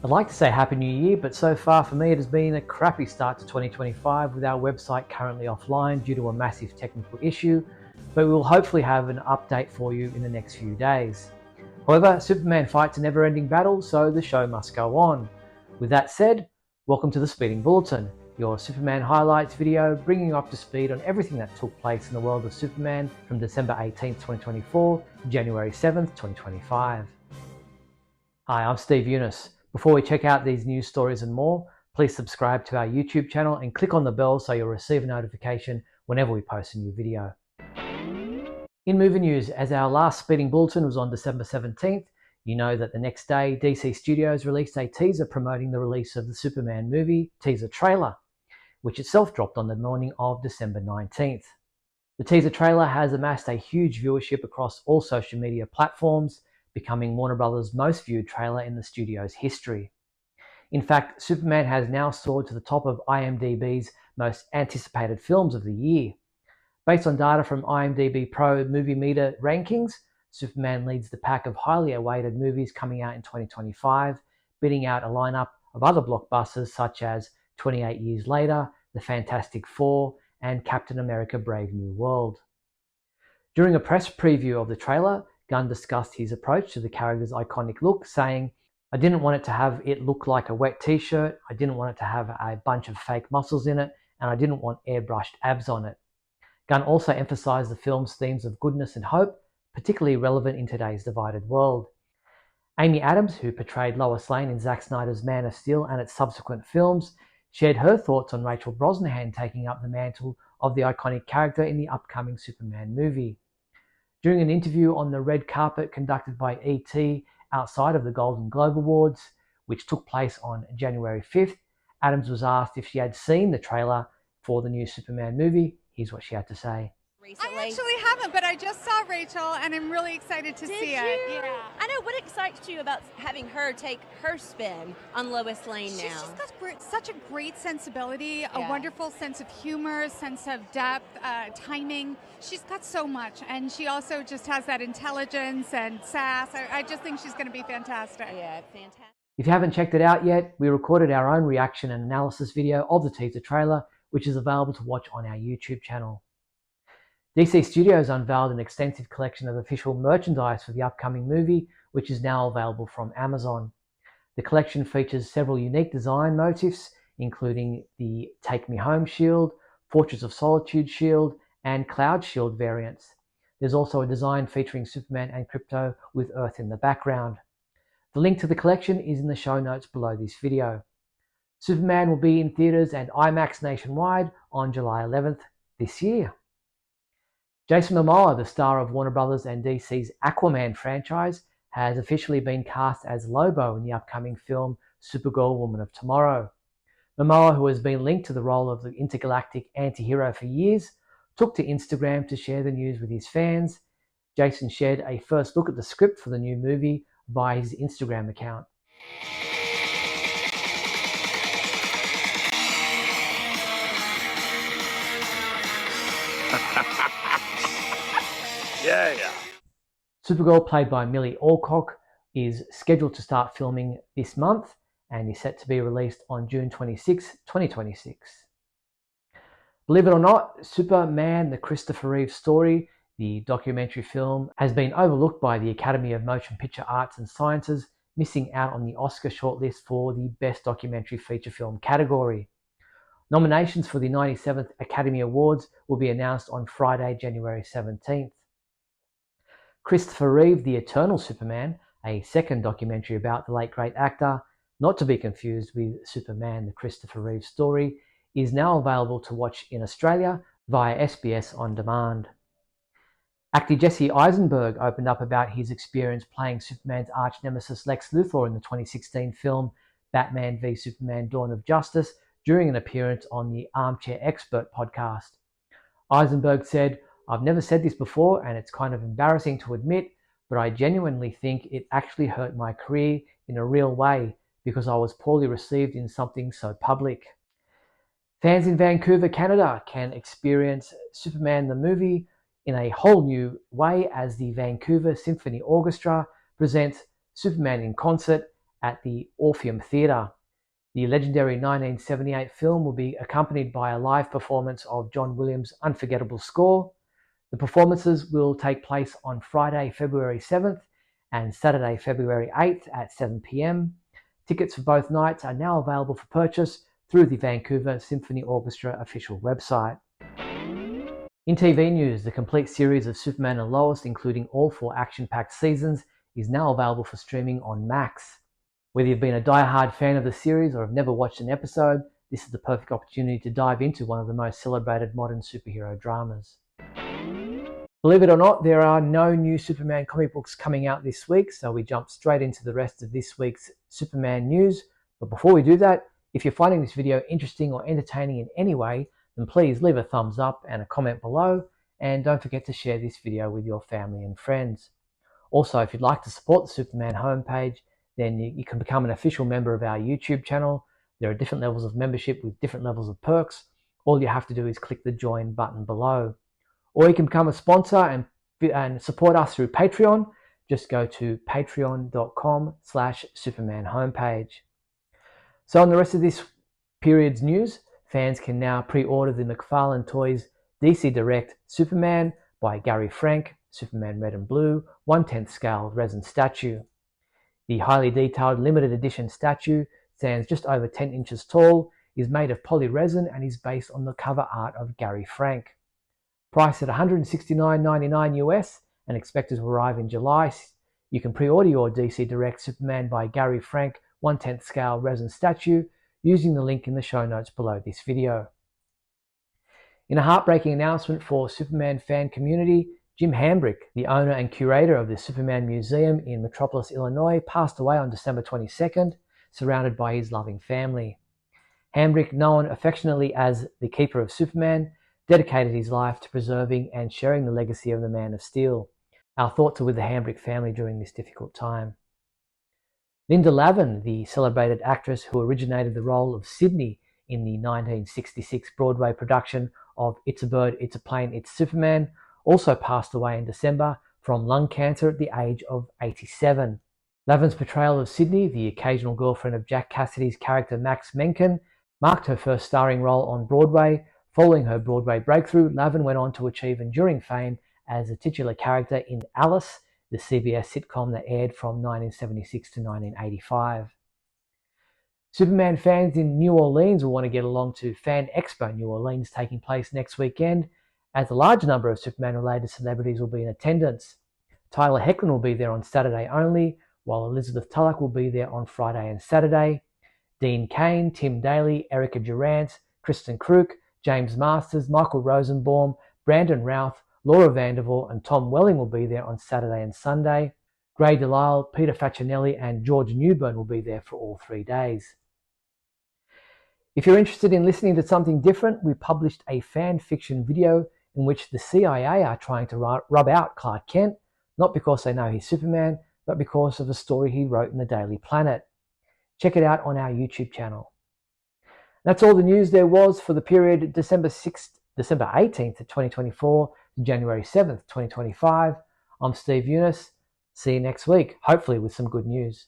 I'd like to say Happy New Year, but so far for me it has been a crappy start to 2025 with our website currently offline due to a massive technical issue, but we will hopefully have an update for you in the next few days. However, Superman fights a never-ending battle, so the show must go on. With that said, welcome to the Speeding Bulletin, your Superman highlights video bringing you up to speed on everything that took place in the world of Superman from December 18th, 2024 to January 7th, 2025. Hi, I'm Steve Younis. Before we check out these news stories and more, please subscribe to our YouTube channel and click on the bell so you'll receive a notification whenever we post a new video. In movie news, as our last Speeding Bulletin was on December 17th, you know that the next day DC Studios released a teaser promoting the release of the Superman movie teaser trailer, which itself dropped on the morning of December 19th. The teaser trailer has amassed a huge viewership across all social media platforms, becoming Warner Bros.' most viewed trailer in the studio's history. In fact, Superman has now soared to the top of IMDb's most anticipated films of the year. Based on data from IMDb Pro Movie Meter rankings, Superman leads the pack of highly awaited movies coming out in 2025, beating out a lineup of other blockbusters such as 28 Years Later, The Fantastic Four, and Captain America Brave New World. During a press preview of the trailer, Gunn discussed his approach to the character's iconic look, saying, "I didn't want it to have it look like a wet t-shirt, I didn't want it to have a bunch of fake muscles in it, and I didn't want airbrushed abs on it." Gunn also emphasized the film's themes of goodness and hope, particularly relevant in today's divided world. Amy Adams, who portrayed Lois Lane in Zack Snyder's Man of Steel and its subsequent films, shared her thoughts on Rachel Brosnahan taking up the mantle of the iconic character in the upcoming Superman movie. During an interview on the red carpet conducted by ET outside of the Golden Globe Awards, which took place on January 5th, Adams was asked if she had seen the trailer for the new Superman movie. Here's what she had to say. Recently. I actually haven't, but I just saw Rachel and I'm really excited to see it. Yeah. I know. What excites you about having her take her spin on Lois Lane now? She's just got such a great sensibility, a wonderful sense of humor, sense of depth, timing. She's got so much, and she also just has that intelligence and sass. I just think she's going to be fantastic. Yeah, fantastic. If you haven't checked it out yet, we recorded our own reaction and analysis video of the teaser trailer, which is available to watch on our YouTube channel. DC Studios unveiled an extensive collection of official merchandise for the upcoming movie, which is now available from Amazon. The collection features several unique design motifs, including the Take Me Home shield, Fortress of Solitude shield, and Cloud shield variants. There's also a design featuring Superman and Krypto with Earth in the background. The link to the collection is in the show notes below this video. Superman will be in theaters and IMAX nationwide on July 11th this year. Jason Momoa, the star of Warner Bros. And DC's Aquaman franchise, has officially been cast as Lobo in the upcoming film Supergirl Woman of Tomorrow. Momoa, who has been linked to the role of the intergalactic anti-hero for years, took to Instagram to share the news with his fans. Jason shared a first look at the script for the new movie via his Instagram account. Yeah. Supergirl, played by Millie Alcock, is scheduled to start filming this month and is set to be released on June 26, 2026. Believe it or not, Superman, the Christopher Reeve story, the documentary film, has been overlooked by the Academy of Motion Picture Arts and Sciences, missing out on the Oscar shortlist for the Best Documentary Feature Film category. Nominations for the 97th Academy Awards will be announced on Friday, January 17th. Christopher Reeve, The Eternal Superman, a second documentary about the late great actor, not to be confused with Superman, the Christopher Reeve story, is now available to watch in Australia via SBS On Demand. Actor Jesse Eisenberg opened up about his experience playing Superman's arch-nemesis Lex Luthor in the 2016 film Batman v Superman Dawn of Justice during an appearance on the Armchair Expert podcast. Eisenberg said, "I've never said this before and it's kind of embarrassing to admit, but I genuinely think it actually hurt my career in a real way because I was poorly received in something so public." Fans in Vancouver, Canada can experience Superman the movie in a whole new way as the Vancouver Symphony Orchestra presents Superman in concert at the Orpheum Theatre. The legendary 1978 film will be accompanied by a live performance of John Williams' unforgettable score. The performances will take place on Friday, February 7th and Saturday, February 8th at 7 p.m. Tickets for both nights are now available for purchase through the Vancouver Symphony Orchestra official website. In TV news, the complete series of Superman and Lois, including all 4 action-packed seasons, is now available for streaming on Max. Whether you've been a die-hard fan of the series or have never watched an episode, this is the perfect opportunity to dive into one of the most celebrated modern superhero dramas. Believe it or not, there are no new Superman comic books coming out this week, so we jump straight into the rest of this week's Superman news. But before we do that, if you're finding this video interesting or entertaining in any way, then please leave a thumbs up and a comment below, and don't forget to share this video with your family and friends. Also, if you'd like to support the Superman homepage, then you can become an official member of our YouTube channel. There are different levels of membership with different levels of perks. All you have to do is click the join button below. Or you can become a sponsor and support us through Patreon. Just go to patreon.com/Superman homepage. So on the rest of this period's news, fans can now pre-order the McFarlane Toys DC Direct Superman by Gary Frank, Superman Red and Blue, 1/10 scale resin statue. The highly detailed limited edition statue stands just over 10 inches tall, is made of poly resin, and is based on the cover art of Gary Frank. Priced at $169.99 US and expected to arrive in July, you can pre-order your DC Direct Superman by Gary Frank 1/10 scale resin statue using the link in the show notes below this video. In a heartbreaking announcement for Superman fan community, Jim Hambrick, the owner and curator of the Superman Museum in Metropolis, Illinois, passed away on December 22nd, surrounded by his loving family. Hambrick, known affectionately as the Keeper of Superman, dedicated his life to preserving and sharing the legacy of the Man of Steel. Our thoughts are with the Hambrick family during this difficult time. Linda Lavin, the celebrated actress who originated the role of Sydney in the 1966 Broadway production of It's a Bird, It's a Plane, It's Superman, also passed away in December from lung cancer at the age of 87. Lavin's portrayal of Sydney, the occasional girlfriend of Jack Cassidy's character Max Menken, marked her first starring role on Broadway. Following her Broadway breakthrough, Lavin went on to achieve enduring fame as a titular character in Alice, the CBS sitcom that aired from 1976 to 1985. Superman fans in New Orleans will want to get along to Fan Expo New Orleans taking place next weekend, as a large number of Superman-related celebrities will be in attendance. Tyler Hoechlin will be there on Saturday only, while Elizabeth Tulloch will be there on Friday and Saturday. Dean Cain, Tim Daly, Erica Durant, Kristen Kruk, James Masters, Michael Rosenbaum, Brandon Routh, Laura Vandervoort and Tom Welling will be there on Saturday and Sunday. Gray Delisle, Peter Facinelli and George Newbern will be there for all 3 days. If you're interested in listening to something different, we published a fan fiction video in which the CIA are trying to rub out Clark Kent, not because they know he's Superman, but because of a story he wrote in the Daily Planet. Check it out on our YouTube channel. That's all the news there was for the period December 18th, 2024 to January 7th, 2025. I'm Steve Younis. See you next week, hopefully with some good news.